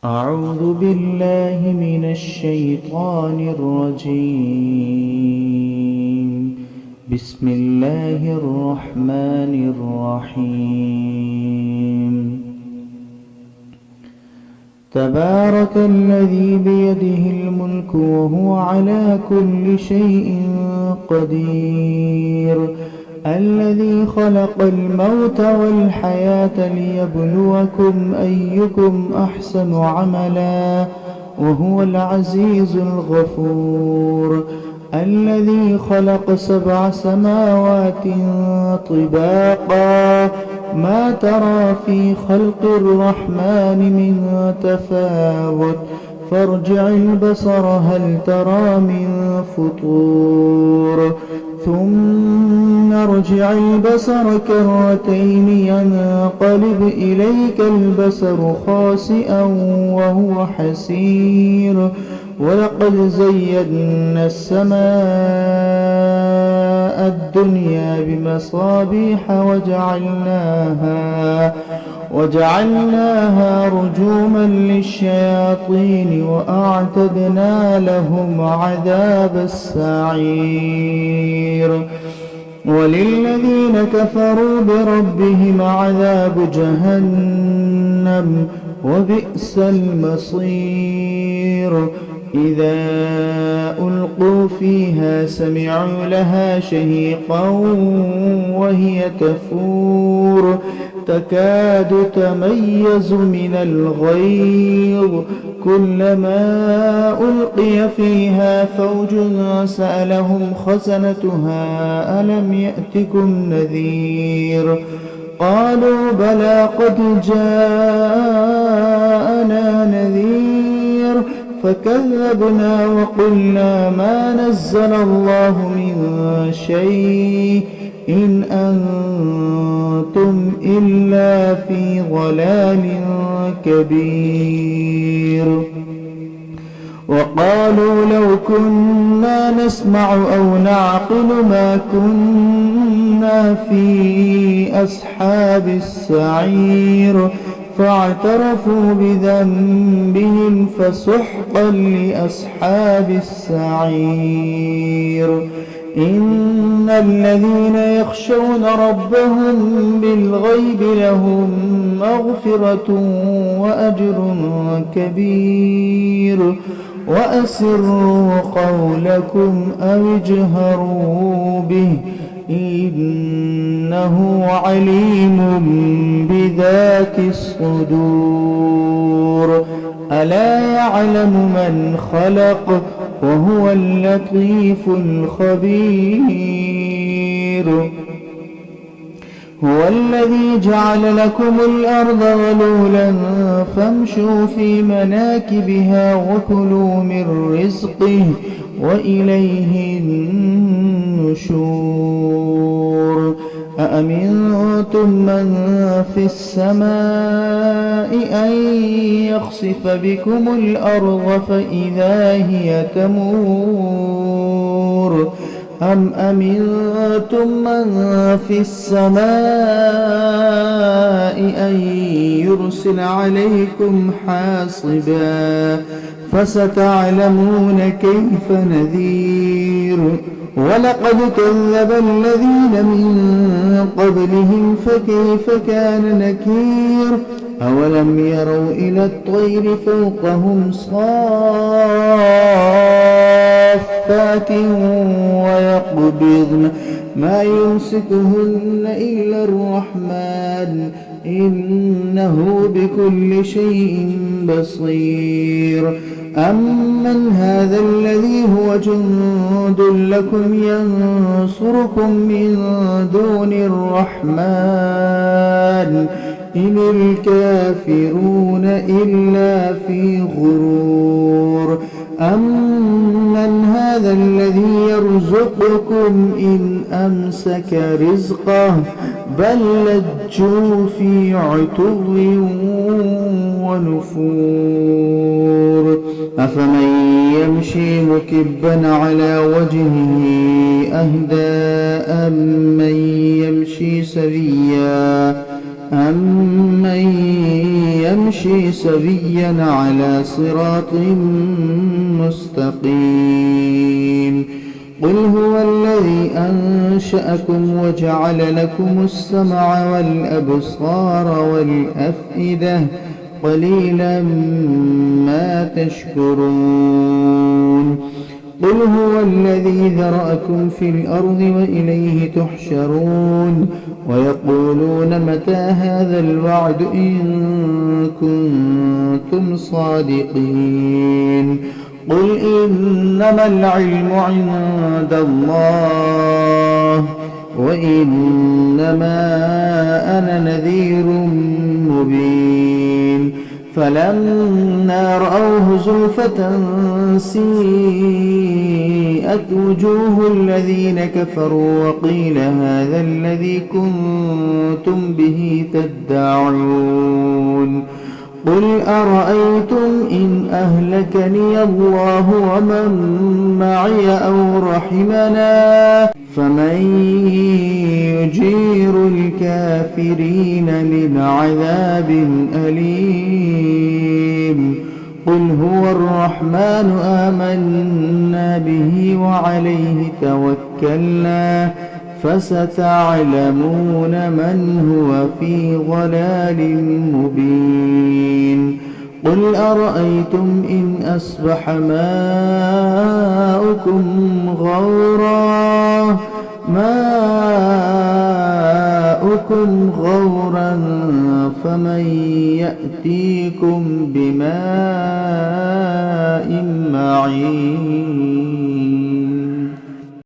أعوذ بالله من الشيطان الرجيم. بسم الله الرحمن الرحيم. تبارك الذي بيده الملك وهو على كل شيء قدير، الذي خلق الموت والحياة ليبلوكم أيكم أحسن عملا وهو العزيز الغفور، الذي خلق 7 سماوات طباقا ما ترى في خلق الرحمن من تفاوت فارجع البصر هل ترى من فطور ثم ارجع البصر كرتين ينقلب إليك البصر خاسئا وهو حسير، ولقد زينا السماء الدنيا بمصابيح وجعلناها رجوما للشياطين وأعتدنا لهم عذاب السعير، وللذين كفروا بربهم عذاب جهنم وبئس المصير. إذا ألقوا فيها سمعوا لها شهيقا وهي تفور تكاد تميز من الغيظ، كلما ألقي فيها فوج سألهم خزنتها ألم يأتكم نذير، قالوا بلى قد جاءنا نذير فكذبنا وقلنا ما نزل الله من شيء إن أنتم إلا في ضلال كبير. وقالوا لو كنا نسمع أو نعقل ما كنا في أصحاب السعير، فاعترفوا بذنبهم فسحقا لأصحاب السعير. إن الذين يخشون ربهم بالغيب لهم مغفرة وأجر كبير، وأسروا قولكم أو اجهروا به إنه عليم بذات الصدور. ألا يعلم من خلق وهو اللطيف الخبير. هو الذي جعل لكم الأرض ذلولا فامشوا في مناكبها وكلوا من رزقه وإليه النشور. أأمنتم من في السماء أن يخسف بكم الأرض فإذا هي تمور، أم أمنتم من في السماء أن يرسل عليكم حاصبا فستعلمون كيف نذير. ولقد كذب الذين من قبلهم فكيف كان نكير. أولم يروا إلى الطير فوقهم صافات ويقبضن ما يمسكهن إلا الرحمن إنه بكل شيء بصير. أمن هذا الذي هو جند لكم ينصركم من دون الرحمن إن الكافرون إلا في غرور. أمن هذا الذي يرزقكم إن أمسك رزقه بل لجوا في عتو ونفور. أفمن يمشي مكبا على وجهه أهدى أمن يمشي سويا يمشي سويا على صراط مستقيم. قل هو الذي أنشأكم وجعل لكم السمع والأبصار والأفئدة قليلا ما تشكرون. قل هو الذي ذرأكم في الأرض وإليه تحشرون. ويقولون متى هذا الوعد إن كنتم صادقين. قل إنما العلم عند الله وإنما أنا نذير مبين. فلما رأوه زلفة سيئت وجوه الذين كفروا وقيل هذا الذي كنتم به تدعون. قل أرأيتم إن أهلكني الله ومن معي أو رحمنا فمن يجير الكافرين من عذاب أليم. قل هو الرحمن آمنا به وعليه توكلنا فستعلمون من هو في ضلال مبين. قل أرأيتم إن أصبح ماؤكم غورا فمن يأتيكم بماء معين.